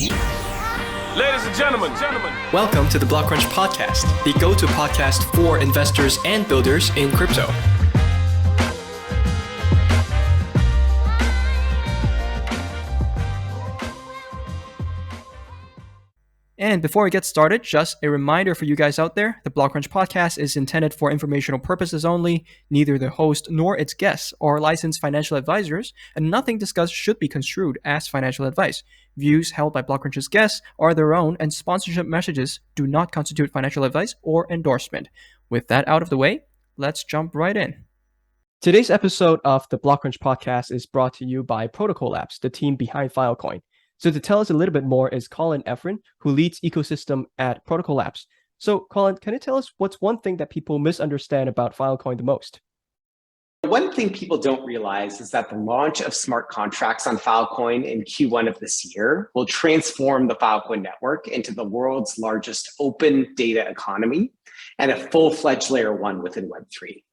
Ladies and gentlemen. Welcome to the Blockcrunch podcast, the go-to podcast for investors and builders in crypto. And before we get started, just a reminder for you guys out there, the Blockcrunch podcast is intended for informational purposes only. Neither the host nor its guests are licensed financial advisors, and nothing discussed should be construed as financial advice. Views held by Blockcrunch's guests are their own, and sponsorship messages do not constitute financial advice or endorsement. With that out of the way, let's jump right in. Today's episode of the Blockcrunch podcast is brought to you by Protocol Labs, the team behind Filecoin. So to tell us a little bit more is Colin Efren, who leads ecosystem at Protocol Labs. So Colin, can you tell us what's one thing that people misunderstand about Filecoin the most? One thing people don't realize is that the launch of smart contracts on Filecoin in Q1 of this year will transform the Filecoin network into the world's largest open data economy and a full-fledged layer one within Web3.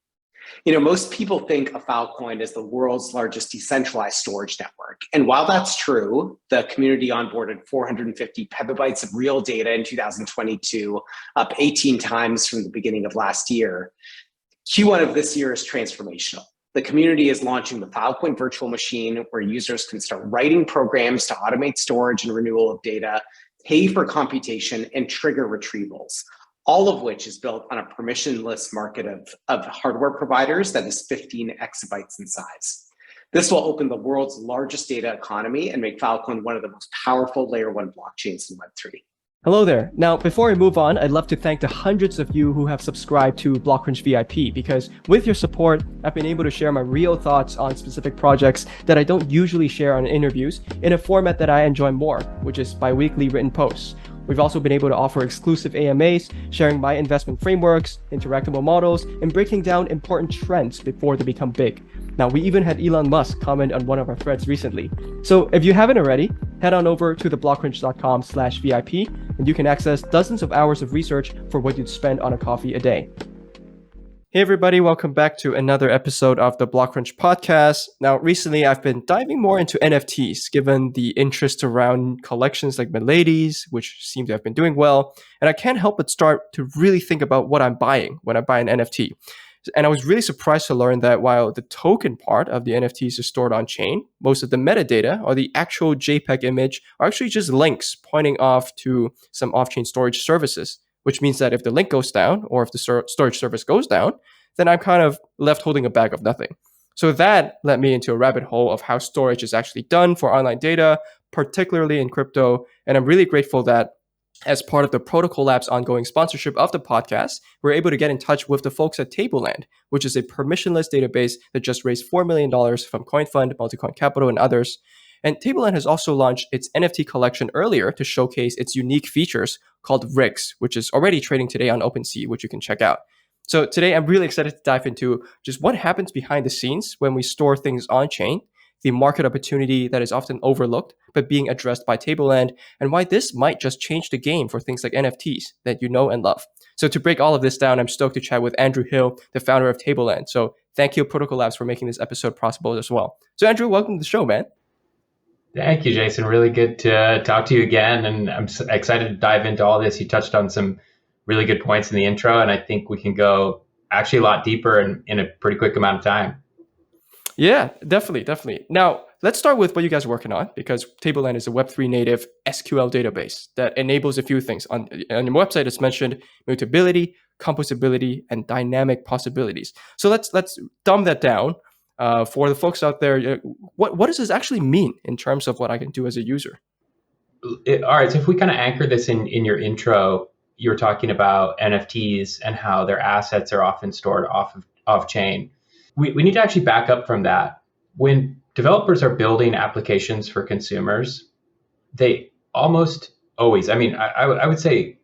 Most people think of Filecoin as the world's largest decentralized storage network. And while that's true, the community onboarded 450 petabytes of real data in 2022, up 18 times from the beginning of last year. Q1 of this year is transformational. The community is launching the Filecoin virtual machine where users can start writing programs to automate storage and renewal of data, pay for computation, and trigger retrievals. All of which is built on a permissionless market of hardware providers that is 15 exabytes in size. This will open the world's largest data economy and make Filecoin one of the most powerful layer one blockchains in Web3. Hello there. Now, before we move on, I'd love to thank the hundreds of you who have subscribed to Blockcrunch VIP, because with your support, I've been able to share my real thoughts on specific projects that I don't usually share on interviews in a format that I enjoy more, which is bi-weekly written posts. We've also been able to offer exclusive AMAs, sharing my investment frameworks, interactable models, and breaking down important trends before they become big. Now, we even had Elon Musk comment on one of our threads recently. So if you haven't already, head on over to theblockcrunch.com/VIP, and you can access dozens of hours of research for what you'd spend on a coffee a day. Hey everybody, welcome back to another episode of the Blockcrunch podcast. Now, recently I've been diving more into NFTs, given the interest around collections like Milady's, which seem to have been doing well. And I can't help but start to really think about what I'm buying when I buy an NFT. And I was really surprised to learn that while the token part of the NFTs is stored on chain, most of the metadata or the actual JPEG image are actually just links pointing off to some off-chain storage services, which means that if the link goes down or if the storage service goes down, then I'm kind of left holding a bag of nothing. So that led me into a rabbit hole of how storage is actually done for online data, particularly in crypto. And I'm really grateful that as part of the Protocol Labs ongoing sponsorship of the podcast, we're able to get in touch with the folks at Tableland, which is a permissionless database that just raised $4 million from CoinFund, Multicoin Capital, and others. And Tableland has also launched its NFT collection earlier to showcase its unique features called Rigs, which is already trading today on OpenSea, which you can check out. So today I'm really excited to dive into just what happens behind the scenes when we store things on-chain, the market opportunity that is often overlooked but being addressed by Tableland, and why this might just change the game for things like NFTs that you know and love. So to break all of this down, I'm stoked to chat with Andrew Hill, the founder of Tableland. So thank you, Protocol Labs, for making this episode possible as well. So Andrew, welcome to the show, man. Thank you, Jason. Really good to talk to you again. And I'm excited to dive into all this. You touched on some really good points in the intro, and I think we can go actually a lot deeper in a pretty quick amount of time. Yeah, definitely. Now, let's start with what you guys are working on, because Tableland is a Web3 native SQL database that enables a few things. On your website, it's mentioned mutability, composability, and dynamic possibilities. So let's dumb that down. For the folks out there, what does this actually mean in terms of what I can do as a user? All right, so if we kind of anchor this in your intro, you were talking about NFTs and how their assets are often stored off chain. We need to actually back up from that. When developers are building applications for consumers, they almost always, I would say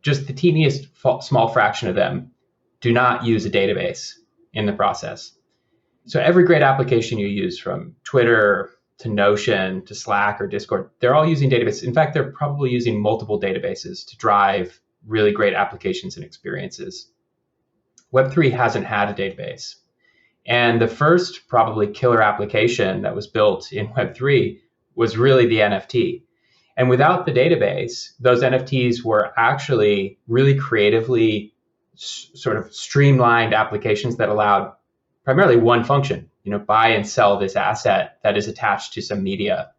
just the teeniest small fraction of them do not use a database in the process. So every great application you use, from Twitter to Notion to Slack or Discord, they're all using databases. In fact, they're probably using multiple databases to drive really great applications and experiences. Web3 hasn't had a database. And the first probably killer application that was built in Web3 was really the NFT. And without the database, those NFTs were actually really creatively sort of streamlined applications that allowed primarily one function, buy and sell this asset that is attached to some media.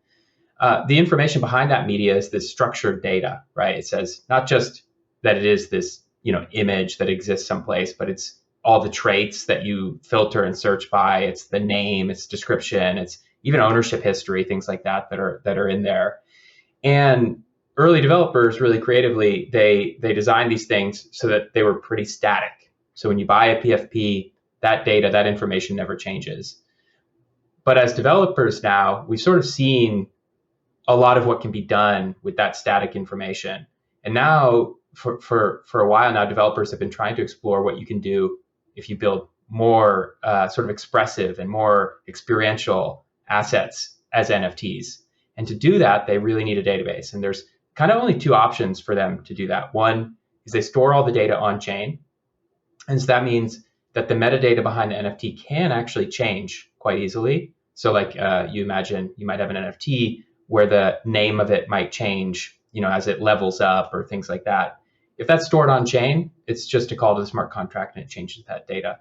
The information behind that media is this structured data, right? It says not just that it is this, image that exists someplace, but it's all the traits that you filter and search by. It's the name, it's description, it's even ownership history, things like that are in there. And early developers really creatively, they designed these things so that they were pretty static. So when you buy a PFP, that data, that information never changes. But as developers now, we've sort of seen a lot of what can be done with that static information. And now for a while now, developers have been trying to explore what you can do if you build more sort of expressive and more experiential assets as NFTs. And to do that, they really need a database. And there's kind of only two options for them to do that. One is they store all the data on chain. And so that means that the metadata behind the NFT can actually change quite easily. So like you imagine you might have an NFT where the name of it might change, as it levels up or things like that. If that's stored on chain, it's just a call to the smart contract and it changes that data.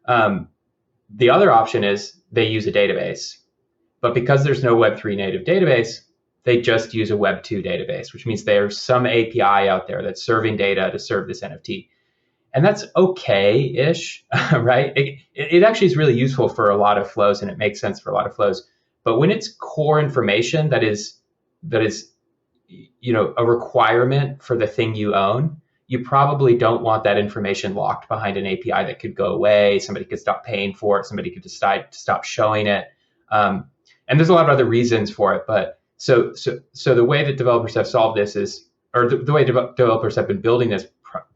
The other option is they use a database. But because there's no Web3 native database, they just use a Web2 database, which means there's some API out there that's serving data to serve this NFT. And that's okay-ish, right? It actually is really useful for a lot of flows and it makes sense for a lot of flows. But when it's core information that is a requirement for the thing you own, you probably don't want that information locked behind an API that could go away. Somebody could stop paying for it. Somebody could decide to stop showing it. And there's a lot of other reasons for it, but so the way that developers have solved this is, or the way developers have been building this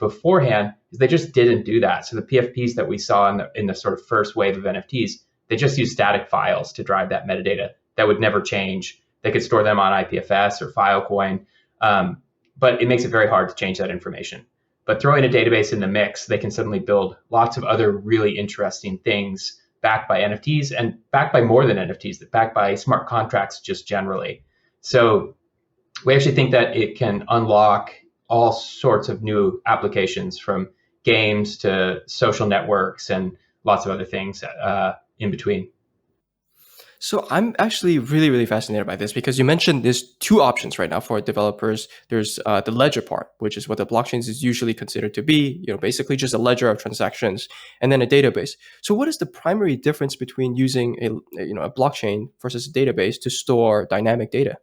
beforehand, is they just didn't do that. So the PFPs that we saw in the sort of first wave of NFTs, they just use static files to drive that metadata that would never change. They could store them on IPFS or Filecoin, but it makes it very hard to change that information. But throwing a database in the mix, they can suddenly build lots of other really interesting things backed by NFTs and backed by more than NFTs, backed by smart contracts just generally. So we actually think that it can unlock all sorts of new applications from games to social networks and lots of other things in between. So I'm actually really, really fascinated by this because you mentioned there's two options right now for developers. There's the ledger part, which is what the blockchains is usually considered to be, basically just a ledger of transactions, and then a database. So what is the primary difference between using a blockchain versus a database to store dynamic data?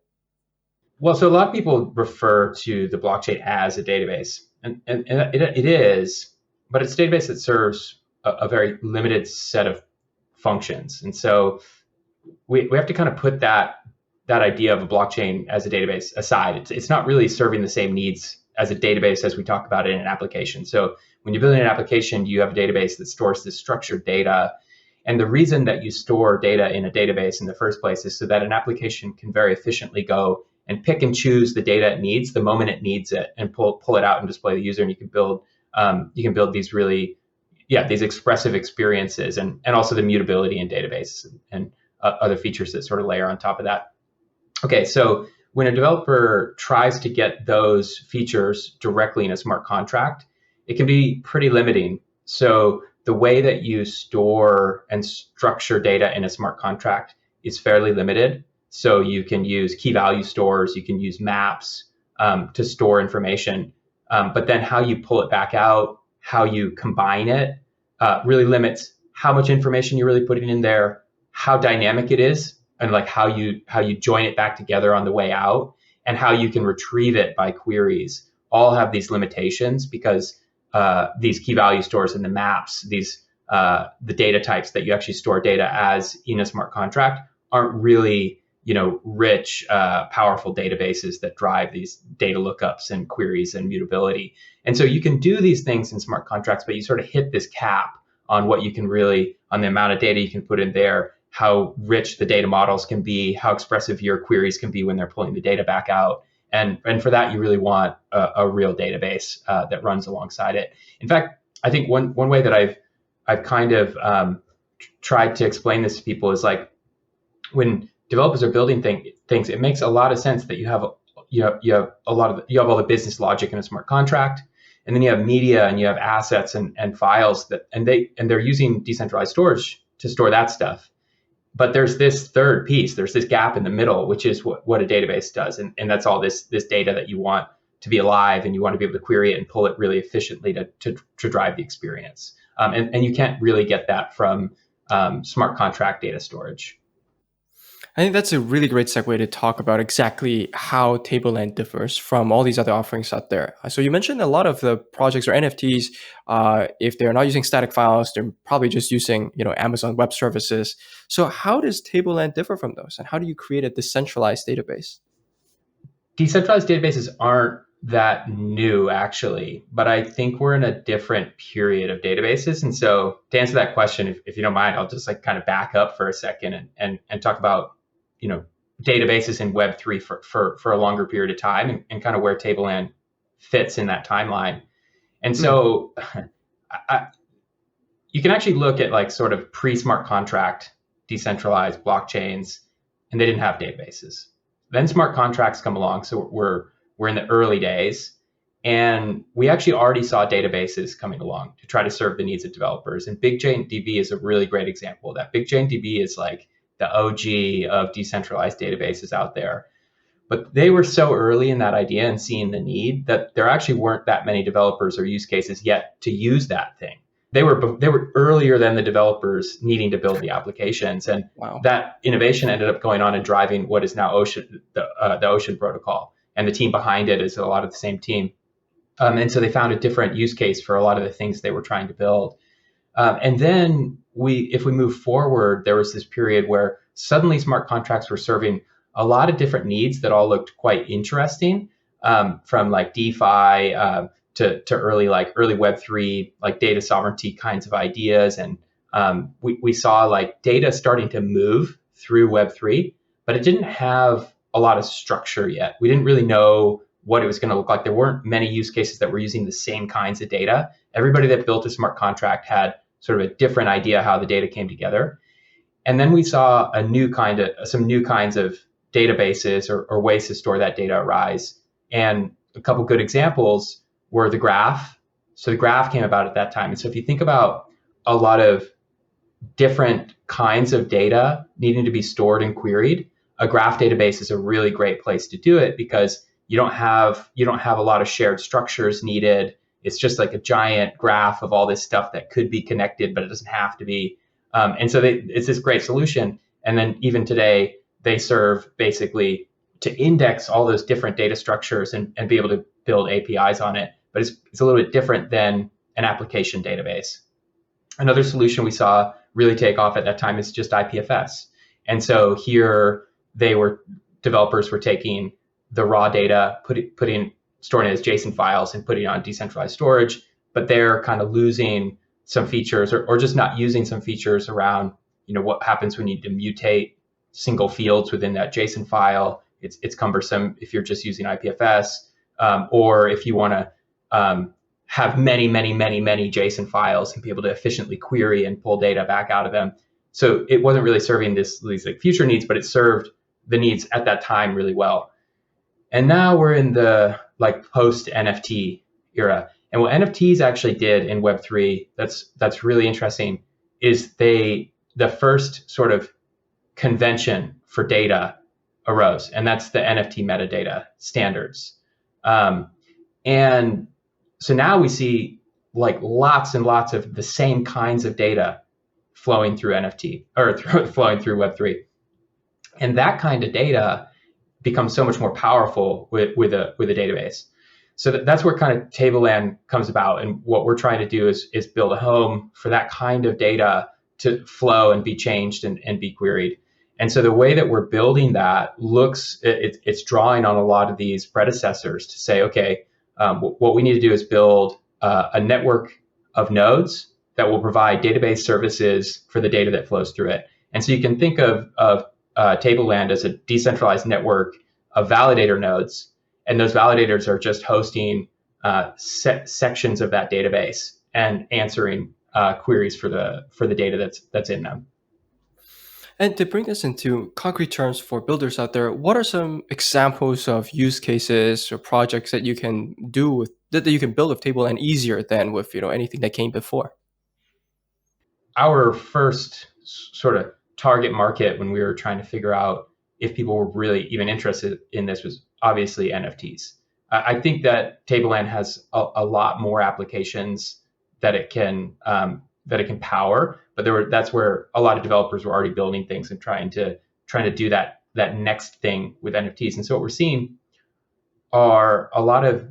Well, so a lot of people refer to the blockchain as a database, and it is, but it's a database that serves a very limited set of functions. And so we have to kind of put that idea of a blockchain as a database aside. It's not really serving the same needs as a database as we talk about it in an application. So when you're building an application, you have a database that stores this structured data. And the reason that you store data in a database in the first place is so that an application can very efficiently go and pick and choose the data it needs the moment it needs it and pull it out and display the user. And you can build these really, these expressive experiences and also the mutability in database and other features that sort of layer on top of that. Okay, so when a developer tries to get those features directly in a smart contract, it can be pretty limiting. So the way that you store and structure data in a smart contract is fairly limited. So you can use key value stores, you can use maps to store information, but then how you pull it back out, how you combine it, really limits how much information you're really putting in there, how dynamic it is, and like how you join it back together on the way out, and how you can retrieve it by queries. All have these limitations because these key value stores and the maps, the data types that you actually store data as in a smart contract aren't really rich, powerful databases that drive these data lookups and queries and mutability. And so you can do these things in smart contracts, but you sort of hit this cap on what you can really, on the amount of data you can put in there, how rich the data models can be, how expressive your queries can be when they're pulling the data back out. And for that, you really want a real database that runs alongside it. In fact, I think one way that I've kind of tried to explain this to people is like when developers are building things, it makes a lot of sense that you have you have you have all the business logic in a smart contract, and then you have media and you have assets and files and they're using decentralized storage to store that stuff. But there's this third piece, there's this gap in the middle, which is what a database does. And that's all this data that you want to be alive, and you want to be able to query it and pull it really efficiently to drive the experience. And you can't really get that from smart contract data storage. I think that's a really great segue to talk about exactly how Tableland differs from all these other offerings out there. So you mentioned a lot of the projects or NFTs, if they're not using static files, they're probably just using, Amazon Web Services. So how does Tableland differ from those, and how do you create a decentralized database? Decentralized databases aren't that new, actually, but I think we're in a different period of databases. And so to answer that question, if you don't mind, I'll just kind of back up for a second and talk about databases in Web3 for a longer period of time, and kind of where Tableland fits in that timeline. And so you can actually look at sort of pre-smart contract decentralized blockchains, and they didn't have databases. Then smart contracts come along, so we're in the early days, and we actually already saw databases coming along to try to serve the needs of developers. And BigJaneDB is a really great example of that. BigJaneDB is like the OG of decentralized databases out there. But they were so early in that idea and seeing the need that there actually weren't that many developers or use cases yet to use that thing. They were earlier than the developers needing to build the applications, and that innovation ended up going on and driving what is now the Ocean protocol. And the team behind it is a lot of the same team. And so they found a different use case for a lot of the things they were trying to build. And then if we move forward, there was this period where suddenly smart contracts were serving a lot of different needs that all looked quite interesting, from like DeFi to early Web3, like data sovereignty kinds of ideas. And we saw like data starting to move through Web3, but it didn't have a lot of structure yet. We didn't really know what it was going to look like. There weren't many use cases that were using the same kinds of data. Everybody that built a smart contract had sort of a different idea how the data came together. And then we saw some new kinds of databases or ways to store that data arise. And a couple good examples were the graph. So the graph came about at that time. And so if you think about a lot of different kinds of data needing to be stored and queried, a graph database is a really great place to do it, because you don't have a lot of shared structures needed. It's just like a giant graph of all this stuff that could be connected, but it doesn't have to be. And so it's this great solution. And then even today, they serve basically to index all those different data structures and be able to build APIs on it. But it's a little bit different than an application database. Another solution we saw really take off at that time is just IPFS. And so here developers were taking the raw data, storing it as JSON files and putting it on decentralized storage, but they're kind of losing some features or just not using some features around, what happens when you need to mutate single fields within that JSON file. It's cumbersome if you're just using IPFS, or if you want to have many JSON files and be able to efficiently query and pull data back out of them. So it wasn't really serving these like future needs, but it served the needs at that time really well. And now we're in the like post NFT era. And what NFTs actually did in Web3 that's really interesting is the first sort of convention for data arose, and that's the NFT metadata standards. And so now we see like lots and lots of the same kinds of data flowing through NFT or flowing through Web3. And that kind of data becomes so much more powerful with a database. So that's where kind of Tableland comes about. And what we're trying to do is build a home for that kind of data to flow and be changed and be queried. And so the way that we're building that it's drawing on a lot of these predecessors to say, okay, what we need to do is build a network of nodes that will provide database services for the data that flows through it. And so you can think of Tableland as a decentralized network of validator nodes, and those validators are just hosting sections of that database and answering queries for the data that's in them. And to bring this into concrete terms for builders out there, what are some examples of use cases or projects that you can do with that you can build with Tableland easier than with anything that came before? Our first sort of target market when we were trying to figure out if people were really even interested in this was obviously NFTs. I think that Tableland has a lot more applications that it can power, but that's where a lot of developers were already building things and trying to do that next thing with NFTs. And so what we're seeing are a lot of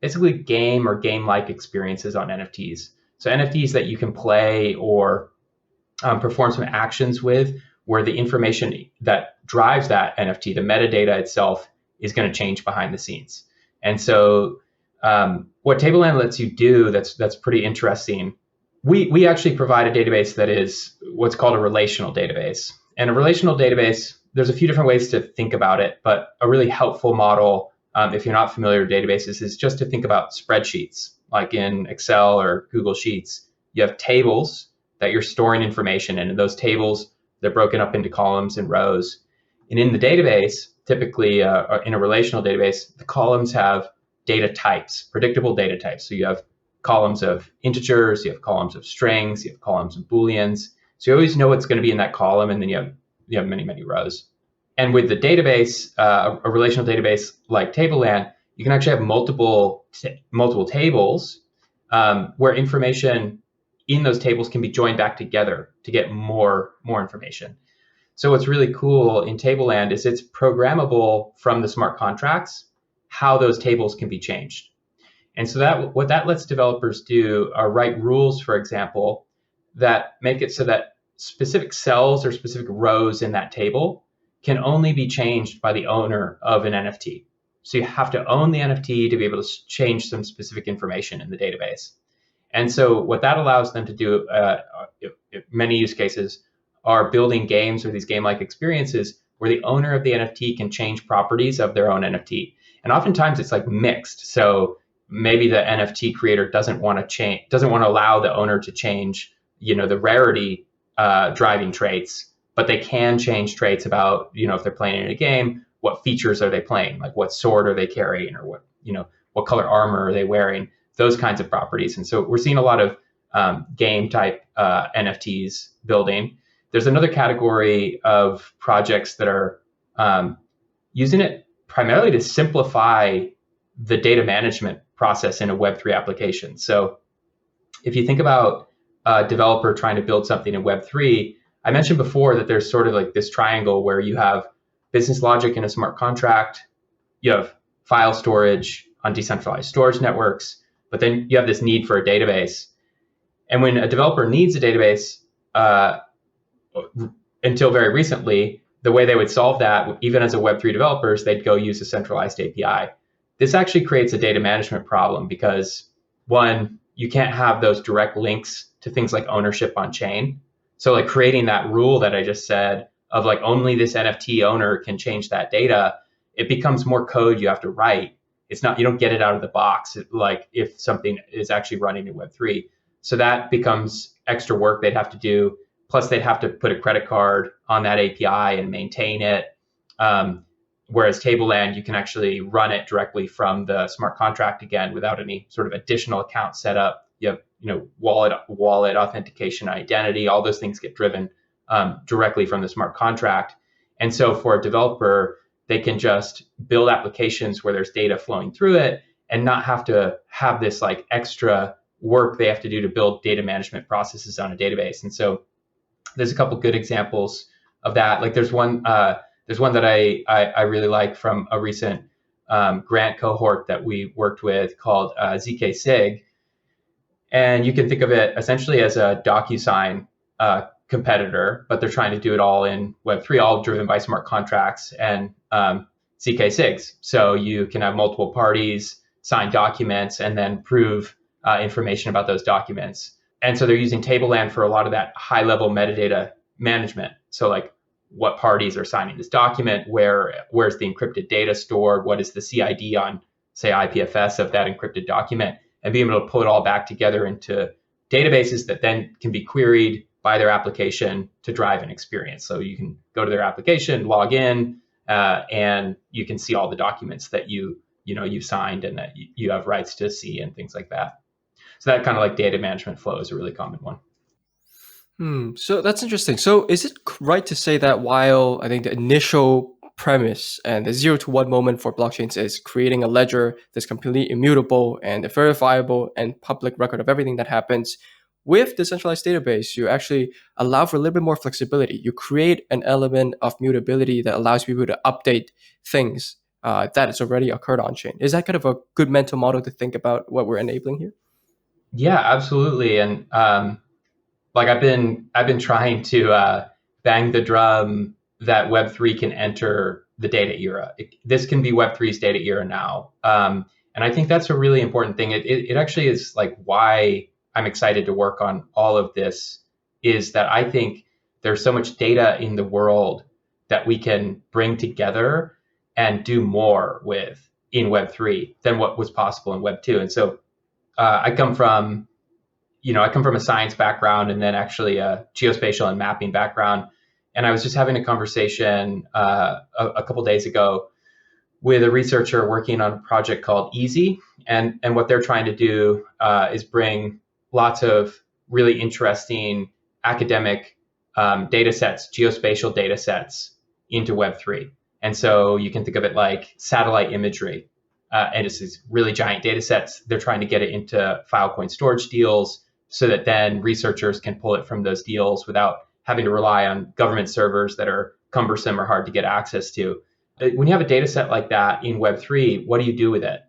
basically game or game-like experiences on NFTs. So NFTs that you can play or perform some actions with, where the information that drives that NFT, the metadata itself, is going to change behind the scenes. And so what Tableland lets you do that's pretty interesting, we actually provide a database that is what's called a relational database. And a relational database, there's a few different ways to think about it, but a really helpful model, if you're not familiar with databases, is just to think about spreadsheets, like in Excel or Google Sheets. You have tables that you're storing information in, and those tables, they're broken up into columns and rows. And in the database, typically in a relational database, the columns have data types, predictable data types. So you have columns of integers, you have columns of strings, you have columns of Booleans. So you always know what's going to be in that column, and then you have many, many rows. And with the database, a relational database like Tableland, you can actually have multiple tables where information in those tables can be joined back together to get more information. So what's really cool in Tableland is it's programmable from the smart contracts how those tables can be changed. And so what that lets developers do are write rules, for example, that make it so that specific cells or specific rows in that table can only be changed by the owner of an NFT. So you have to own the NFT to be able to change some specific information in the database. And so what that allows them to do, many use cases, are building games or these game-like experiences where the owner of the NFT can change properties of their own NFT. And oftentimes it's like mixed. So maybe the NFT creator doesn't want to allow the owner to change, the rarity driving traits, but they can change traits about, if they're playing in a game, what features are they playing? Like what sword are they carrying, or what color armor are they wearing? Those kinds of properties. And so we're seeing a lot of game type NFTs building. There's another category of projects that are using it primarily to simplify the data management process in a Web3 application. So if you think about a developer trying to build something in Web3, I mentioned before that there's sort of like this triangle where you have business logic in a smart contract, you have file storage on decentralized storage networks, but then you have this need for a database. And when a developer needs a database, until very recently, the way they would solve that, even as a Web3 developers, they'd go use a centralized API. This actually creates a data management problem because, one, you can't have those direct links to things like ownership on chain. So like creating that rule that I just said of like only this NFT owner can change that data, it becomes more code you have to write. It's not, you don't get it out of the box like if something is actually running in Web3. So that becomes extra work they'd have to do. Plus they'd have to put a credit card on that API and maintain it. Whereas Tableland, you can actually run it directly from the smart contract again without any sort of additional account setup. You have, wallet authentication, identity, all those things get driven directly from the smart contract. And so for a developer, they can just build applications where there's data flowing through it and not have to have this like extra work they have to do to build data management processes on a database. And so there's a couple good examples of that. Like there's one that I really like from a recent grant cohort that we worked with called zk-sig. And you can think of it essentially as a DocuSign competitor, but they're trying to do it all in Web3, all driven by smart contracts and zk-sigs. So you can have multiple parties sign documents and then prove information about those documents. And so they're using Tableland for a lot of that high-level metadata management. So like what parties are signing this document, where's the encrypted data stored, what is the CID on, say, IPFS of that encrypted document, and being able to pull it all back together into databases that then can be queried by their application to drive an experience. So you can go to their application, log in, and you can see all the documents that you signed and that you have rights to see and things like that. So that kind of like data management flow is a really common one. So that's interesting. So is it right to say that while I think the initial premise and the 0 to 1 moment for blockchains is creating a ledger that's completely immutable and verifiable and public record of everything that happens, with decentralized database, you actually allow for a little bit more flexibility. You create an element of mutability that allows people to update things that has already occurred on chain. Is that kind of a good mental model to think about what we're enabling here? Yeah, absolutely. And like I've been trying to bang the drum that Web3 can enter the data era. This can be Web3's data era now. And I think that's a really important thing. It actually is like why I'm excited to work on all of this, is that I think there's so much data in the world that we can bring together and do more with in Web3 than what was possible in Web2. And so I come from a science background and then actually a geospatial and mapping background. And I was just having a conversation a couple days ago with a researcher working on a project called Easy. And what they're trying to do is bring lots of really interesting academic data sets, geospatial data sets into Web3. And so you can think of it like satellite imagery. And it's these really giant data sets. They're trying to get it into Filecoin storage deals so that then researchers can pull it from those deals without having to rely on government servers that are cumbersome or hard to get access to. When you have a data set like that in Web3, what do you do with it?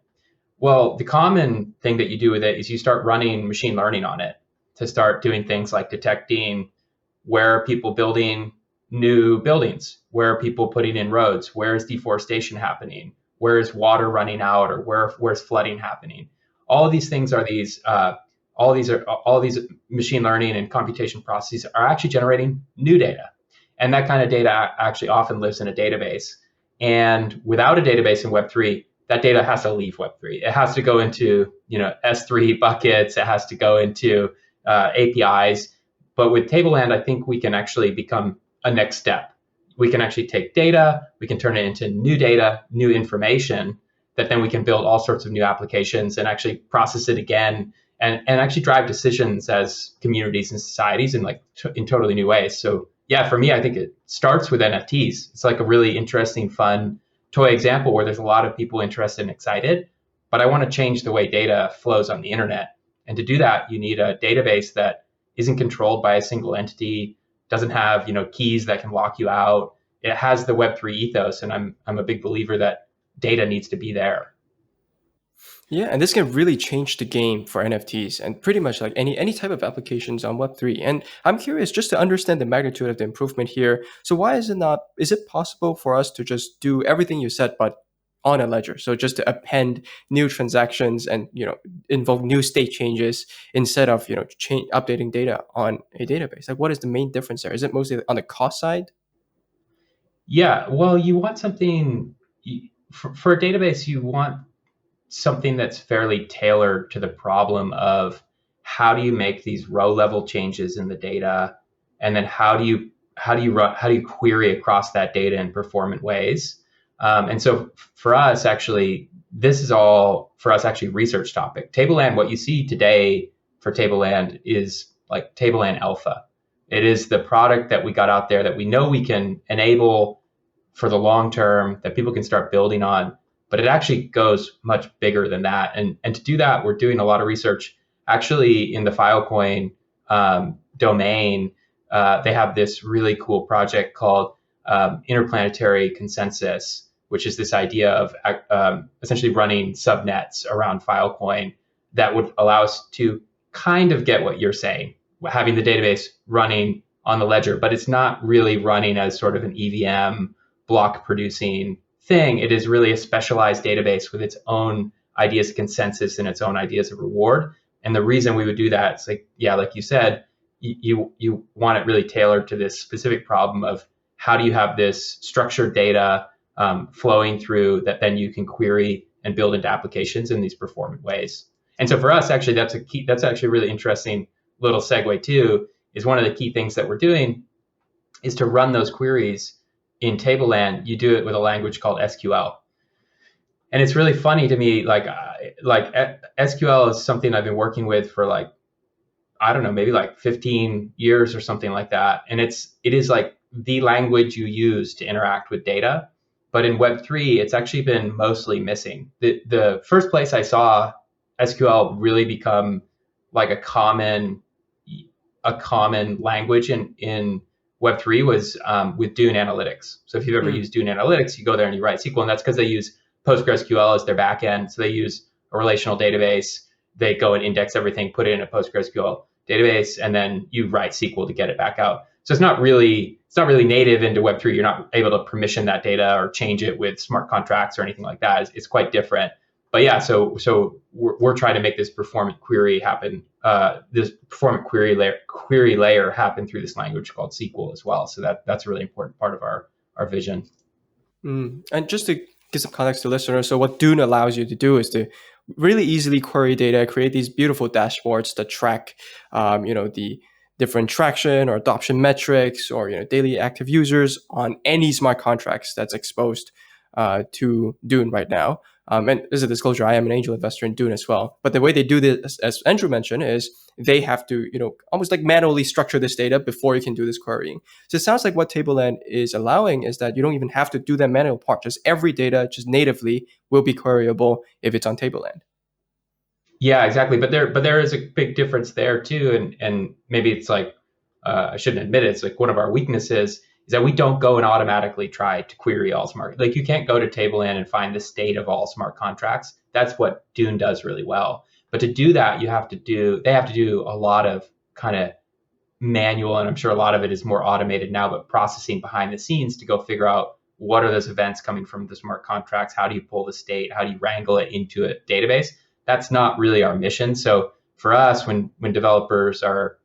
Well, the common thing that you do with it is you start running machine learning on it to start doing things like detecting where are people building new buildings, where are people putting in roads, where is deforestation happening, where is water running out, or where's flooding happening. All of these things are all these machine learning and computation processes are actually generating new data. And that kind of data actually often lives in a database. And without a database in Web3, that data has to leave Web3. It has to go into S3 buckets. It has to go into APIs. But with Tableland, I think we can actually become a next step. We can actually take data, we can turn it into new data, new information that then we can build all sorts of new applications and actually process it again and actually drive decisions as communities and societies in totally new ways. So yeah, for me, I think it starts with NFTs. It's like a really interesting, fun toy example where there's a lot of people interested and excited, but I want to change the way data flows on the internet. And to do that, you need a database that isn't controlled by a single entity, doesn't have keys that can lock you out. It has the Web3 ethos, and I'm a big believer that data needs to be there. Yeah, and this can really change the game for NFTs and pretty much like any type of applications on Web3. And I'm curious just to understand the magnitude of the improvement here. So why is it possible for us to just do everything you said, but on a ledger? So just to append new transactions and involve new state changes instead of updating data on a database. Like, what is the main difference there? Is it mostly on the cost side? Yeah, well, you want something for a database. You want something that's fairly tailored to the problem of how do you make these row level changes in the data, and then how do you query across that data in performant ways. And so for us, actually, this is all for us actually research topic. Tableland, what you see today for Tableland is like Tableland Alpha. It is the product that we got out there that we know we can enable for the long term, that people can start building on. But it actually goes much bigger than that. And to do that, we're doing a lot of research actually in the Filecoin domain. They have this really cool project called interplanetary consensus, which is this idea of essentially running subnets around Filecoin that would allow us to kind of get what you're saying, having the database running on the ledger, but it's not really running as sort of an EVM block producing thing. It is really a specialized database with its own ideas of consensus and its own ideas of reward. And the reason we would do that, it's like, yeah, like you said, you want it really tailored to this specific problem of how do you have this structured data flowing through that then you can query and build into applications in these performant ways. And so for us, actually, that's actually a really interesting little segue too, is one of the key things that we're doing is to run those queries in Tableland. You do it with a language called SQL. And it's really funny to me, like SQL is something I've been working with for like, I don't know, maybe like 15 years or something like that. And it is like the language you use to interact with data. But in Web3, it's actually been mostly missing. The first place I saw SQL really become like a common language in Web3 was with Dune Analytics. So if you've ever used Dune Analytics, you go there and you write SQL, and that's because they use PostgreSQL as their backend. So they use a relational database. They go and index everything, put it in a PostgreSQL database, and then you write SQL to get it back out. So it's not really native into Web3. You're not able to permission that data or change it with smart contracts or anything like that. It's quite different. But yeah, so we're trying to make this performant query happen. This performant query layer happen through this language called SQL as well. So that's a really important part of our vision. And just to give some context to listeners, so what Dune allows you to do is to really easily query data, create these beautiful dashboards that track, the different traction or adoption metrics or daily active users on any smart contracts that's exposed to Dune right now. And as a disclosure, I am an angel investor in Dune as well. But the way they do this, as Andrew mentioned, is they have to, almost like manually structure this data before you can do this querying. So it sounds like what Tableland is allowing is that you don't even have to do that manual part. Just every data, just natively, will be queryable if it's on Tableland. Yeah, exactly. But there is a big difference there too, and maybe it's like I shouldn't admit it. It's like one of our weaknesses is that we don't go and automatically try to query all smart. Like you can't go to Tableland and find the state of all smart contracts. That's what Dune does really well. But to do that, they have to do a lot of kind of manual, and I'm sure a lot of it is more automated now, but processing behind the scenes to go figure out what are those events coming from the smart contracts? How do you pull the state? How do you wrangle it into a database? That's not really our mission. So for us, when developers are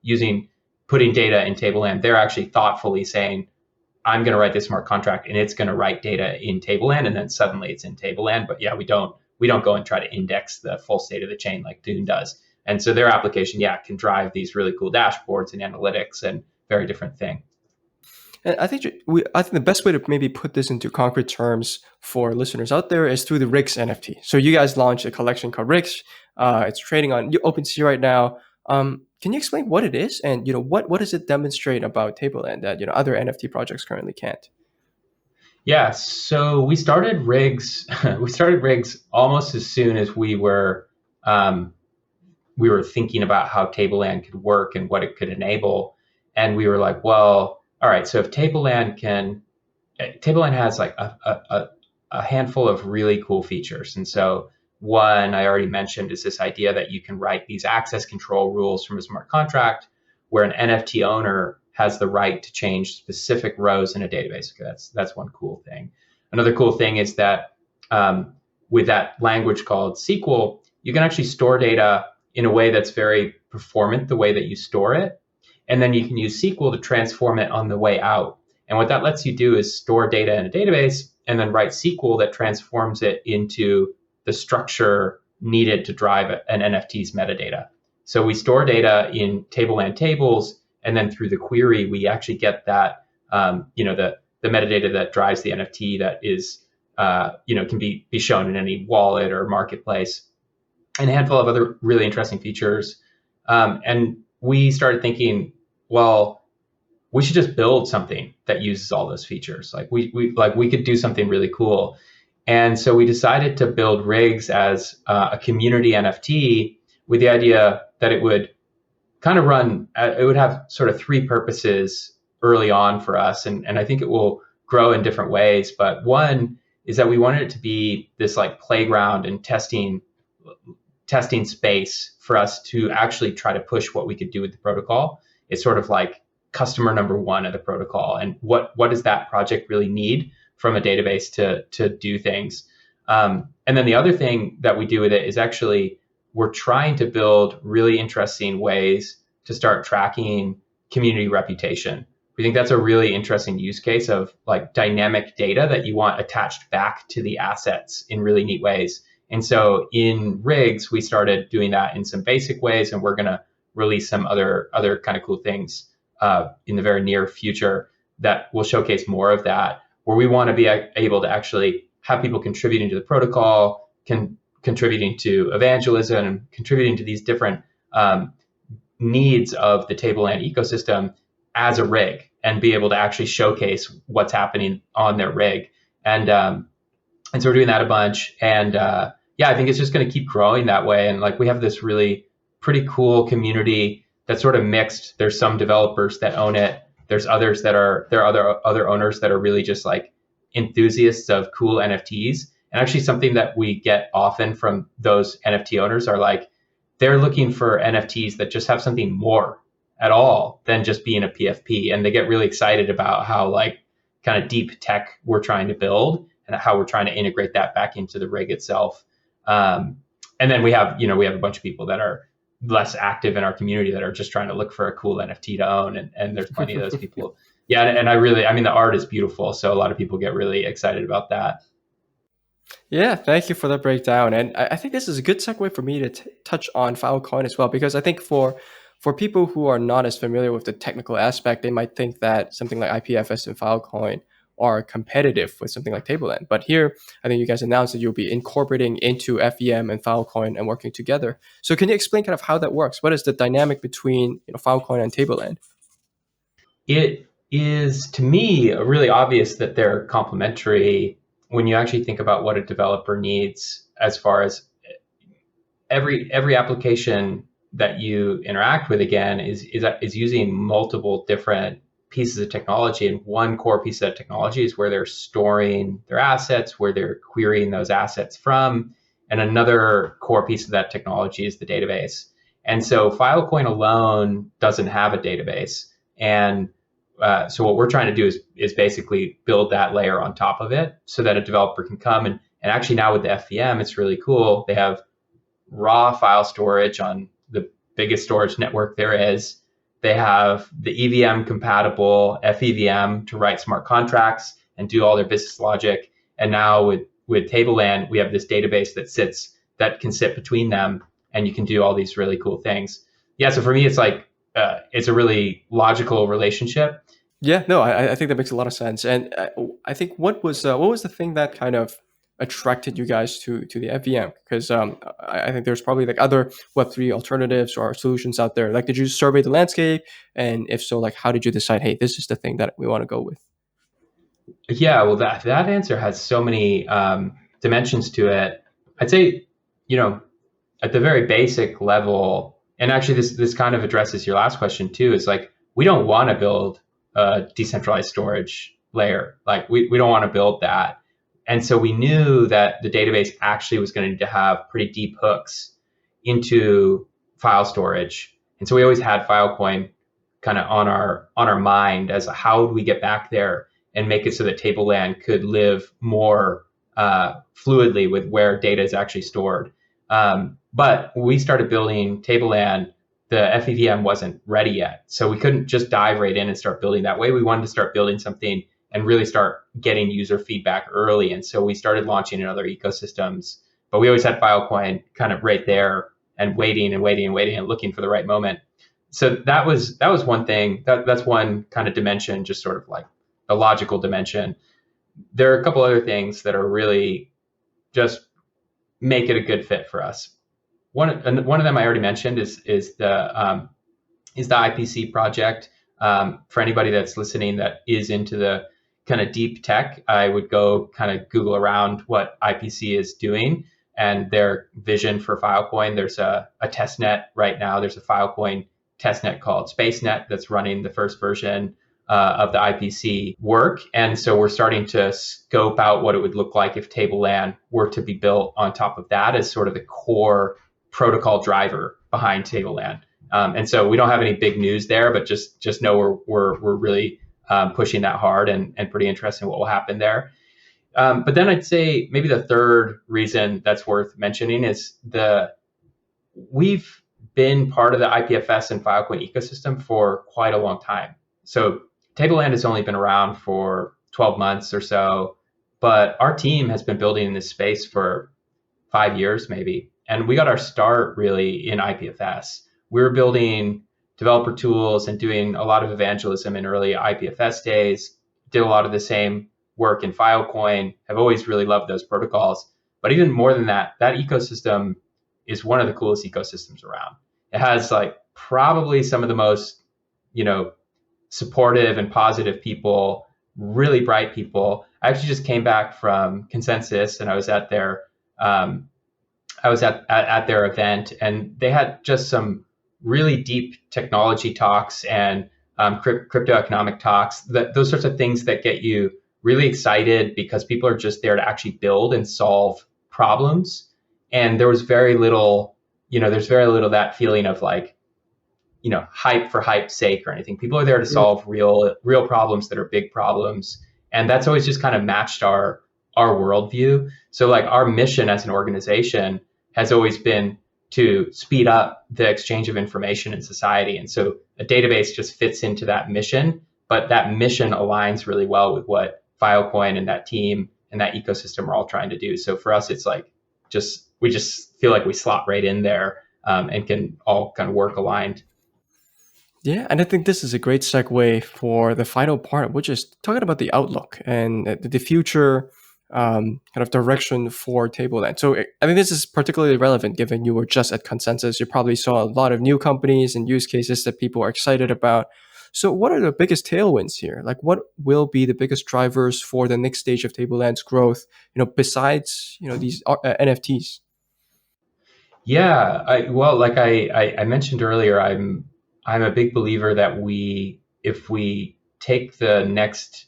putting data in Tableland, they're actually thoughtfully saying, I'm going to write this smart contract and it's going to write data in Tableland, and then suddenly it's in Tableland. But yeah, we don't go and try to index the full state of the chain like Dune does. And so their application, can drive these really cool dashboards and analytics and very different thing. And I think the best way to maybe put this into concrete terms for listeners out there is through the Rigs NFT. So you guys launched a collection called Rigs. It's trading on OpenSea right now. Can you explain what it is, and what does it demonstrate about Tableland that other NFT projects currently can't? Yeah, so we started Rigs. We started Rigs almost as soon as we were thinking about how Tableland could work and what it could enable, and we were like, well, all right. So if Tableland has like a handful of really cool features, and so one I already mentioned is this idea that you can write these access control rules from a smart contract where an NFT owner has the right to change specific rows in a database. Okay, that's one cool thing. Another cool thing is that with that language called SQL, you can actually store data in a way that's very performant, the way that you store it. And then you can use SQL to transform it on the way out. And what that lets you do is store data in a database and then write SQL that transforms it into the structure needed to drive an NFT's metadata. So we store data in Tableland tables, and then through the query, we actually get that, the metadata that drives the NFT that is, can be shown in any wallet or marketplace, and a handful of other really interesting features. And we started thinking, well, we should just build something that uses all those features. Like we could do something really cool. And so we decided to build Rigs as a community NFT with the idea that it would kind of it would have sort of three purposes early on for us. And I think it will grow in different ways. But one is that we wanted it to be this like playground and testing space for us to actually try to push what we could do with the protocol. It's sort of like customer number one of the protocol. And what does that project really need from a database to do things? And then the other thing that we do with it is actually we're trying to build really interesting ways to start tracking community reputation. We think that's a really interesting use case of like dynamic data that you want attached back to the assets in really neat ways. And so in Rigs, we started doing that in some basic ways, and we're going to release some other kind of cool things in the very near future that will showcase more of that, where we want to be able to actually have people contributing to the protocol, contributing to evangelism, and contributing to these different needs of the Tableland ecosystem as a rig, and be able to actually showcase what's happening on their rig. And so we're doing that a bunch. And yeah, I think it's just going to keep growing that way. And like we have this really pretty cool community that's sort of mixed. There's some developers that own it. There's others that there are other owners that are really just like enthusiasts of cool NFTs. And actually something that we get often from those NFT owners are like, they're looking for NFTs that just have something more at all than just being a PFP. And they get really excited about how like kind of deep tech we're trying to build and how we're trying to integrate that back into the rig itself. And then we have a bunch of people that are less active in our community that are just trying to look for a cool NFT to own. And there's plenty of those people. Yeah. And I mean, the art is beautiful. So a lot of people get really excited about that. Yeah, thank you for that breakdown. And I think this is a good segue for me to touch on Filecoin as well, because I think for people who are not as familiar with the technical aspect, they might think that something like IPFS and Filecoin are competitive with something like Tableland. But here, I think you guys announced that you'll be incorporating into FEM and Filecoin and working together. So can you explain kind of how that works? What is the dynamic between Filecoin and Tableland? It is, to me, really obvious that they're complementary when you actually think about what a developer needs, as far as every application that you interact with, again, is using multiple different pieces of technology. And one core piece of that technology is where they're storing their assets, where they're querying those assets from. And another core piece of that technology is the database. And so Filecoin alone doesn't have a database. And so what we're trying to do is basically build that layer on top of it so that a developer can come and actually now with the FVM, it's really cool. They have raw file storage on the biggest storage network there is. They have the EVM compatible FEVM to write smart contracts and do all their business logic. And now with Tableland, we have this database that can sit between them, and you can do all these really cool things. Yeah, so for me, it's like it's a really logical relationship. Yeah, no, I think that makes a lot of sense. And I think what was the thing that kind of attracted you guys to the FVM? Because I think there's probably like other Web3 alternatives or solutions out there. Like, did you survey the landscape? And if so, like, how did you decide, hey, this is the thing that we want to go with? Yeah, well, that answer has so many dimensions to it. I'd say, at the very basic level, and actually this kind of addresses your last question too, is like, we don't want to build a decentralized storage layer. Like we don't want to build that. And so we knew that the database actually was going to need to have pretty deep hooks into file storage. And so we always had Filecoin kind of on our mind as how do we get back there and make it so that Tableland could live more fluidly with where data is actually stored. But when we started building Tableland, the FEVM wasn't ready yet. So we couldn't just dive right in and start building that way. We wanted to start building something and really start getting user feedback early. And so we started launching in other ecosystems, but we always had Filecoin kind of right there and waiting and looking for the right moment. So that was one thing. That's one kind of dimension, just sort of like the logical dimension. There are a couple other things that are really just make it a good fit for us. One of them I already mentioned is the IPC project. For anybody that's listening that is into the kind of deep tech, I would go kind of Google around what IPC is doing and their vision for Filecoin. There's a testnet right now. There's a Filecoin testnet called SpaceNet that's running the first version of the IPC work. And so we're starting to scope out what it would look like if Tableland were to be built on top of that as sort of the core protocol driver behind Tableland. And so we don't have any big news there, but just know we're really pushing that hard and pretty interested in what will happen there. But then I'd say maybe the third reason that's worth mentioning is we've been part of the IPFS and Filecoin ecosystem for quite a long time. So Tableland has only been around for 12 months or so, but our team has been building in this space for 5 years maybe. And we got our start really in IPFS. We were building developer tools and doing a lot of evangelism in early IPFS days. Did a lot of the same work in Filecoin. Have always really loved those protocols. But even more than that, that ecosystem is one of the coolest ecosystems around. It has like probably some of the most, supportive and positive people, really bright people. I actually just came back from Consensus, and I was at their at their event, and they had just some really deep technology talks and crypto economic talks. Those sorts of things that get you really excited because people are just there to actually build and solve problems. And there was very little, there's very little that feeling of like, hype for hype's sake or anything. People are there to solve real problems that are big problems. And that's always just kind of matched our worldview. So like our mission as an organization has always been to speed up the exchange of information in society. And so a database just fits into that mission, but that mission aligns really well with what Filecoin and that team and that ecosystem are all trying to do. So for us, it's like we just feel like we slot right in there and can all kind of work aligned. Yeah, and I think this is a great segue for the final part, which is talking about the outlook and the future kind of direction for Tableland. So I think this is particularly relevant given you were just at Consensus. You probably saw a lot of new companies and use cases that people are excited about. So what are the biggest tailwinds here? Like what will be the biggest drivers for the next stage of Tableland's growth, besides, these NFTs? Yeah, like I mentioned earlier, I'm a big believer that if we take the next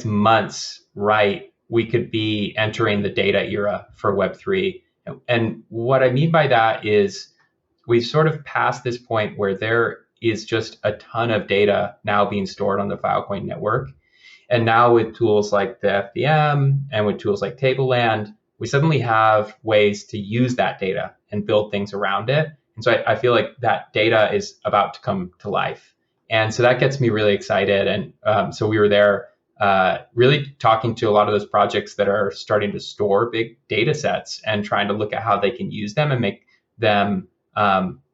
months right, we could be entering the data era for Web3. And what I mean by that is we've sort of passed this point where there is just a ton of data now being stored on the Filecoin network. And now with tools like the FVM and with tools like Tableland, we suddenly have ways to use that data and build things around it. And so I feel like that data is about to come to life. And so that gets me really excited. And so we were there really talking to a lot of those projects that are starting to store big data sets and trying to look at how they can use them and make them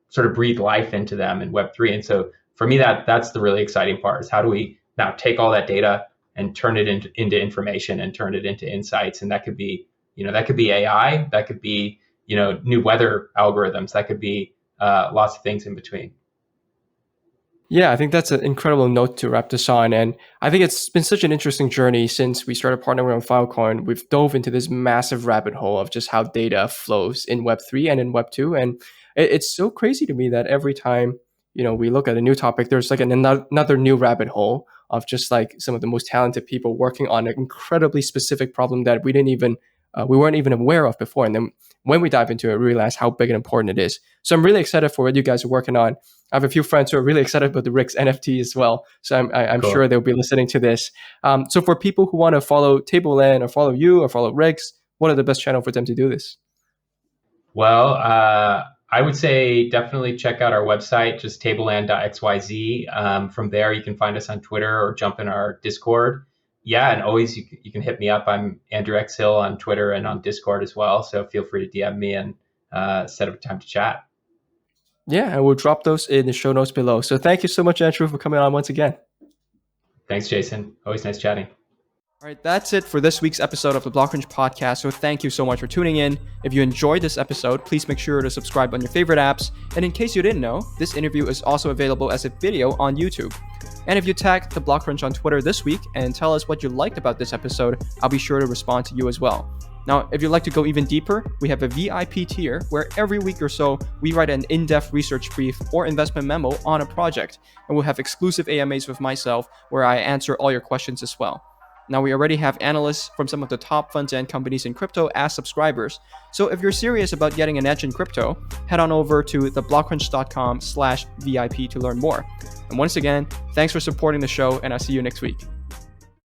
sort of breathe life into them in Web3. And so for me, that's the really exciting part is how do we now take all that data and turn it into information and turn it into insights. And that could be, AI, that could be, new weather algorithms, that could be lots of things in between. Yeah, I think that's an incredible note to wrap this on. And I think it's been such an interesting journey since we started partnering on Filecoin. We've dove into this massive rabbit hole of just how data flows in Web3 and in Web2. And it's so crazy to me that every time, we look at a new topic, there's like another new rabbit hole of just like some of the most talented people working on an incredibly specific problem that we weren't even aware of before. And then when we dive into it, we realize how big and important it is. So I'm really excited for what you guys are working on. I have a few friends who are really excited about the Rick's NFT as well. So I'm Cool. sure they'll be listening to this. So for people who want to follow Tableland or follow you or follow Rick's, what are the best channels for them to do this? Well, I would say definitely check out our website, just tableland.xyz. From there, you can find us on Twitter or jump in our Discord. Yeah, and always you can hit me up. I'm Andrew X Hill on Twitter and on Discord as well. So feel free to DM me and set up a time to chat. Yeah, and we'll drop those in the show notes below. So thank you so much, Andrew, for coming on once again. Thanks, Jason. Always nice chatting. All right, that's it for this week's episode of the Blockcrunch podcast. So thank you so much for tuning in. If you enjoyed this episode, please make sure to subscribe on your favorite apps. And in case you didn't know, this interview is also available as a video on YouTube. And if you tag the Blockcrunch on Twitter this week and tell us what you liked about this episode, I'll be sure to respond to you as well. Now, if you'd like to go even deeper, we have a VIP tier where every week or so, we write an in-depth research brief or investment memo on a project. And we'll have exclusive AMAs with myself where I answer all your questions as well. Now, we already have analysts from some of the top funds and companies in crypto as subscribers. So if you're serious about getting an edge in crypto, head on over to theblockcrunch.com/VIP to learn more. And once again, thanks for supporting the show, and I'll see you next week.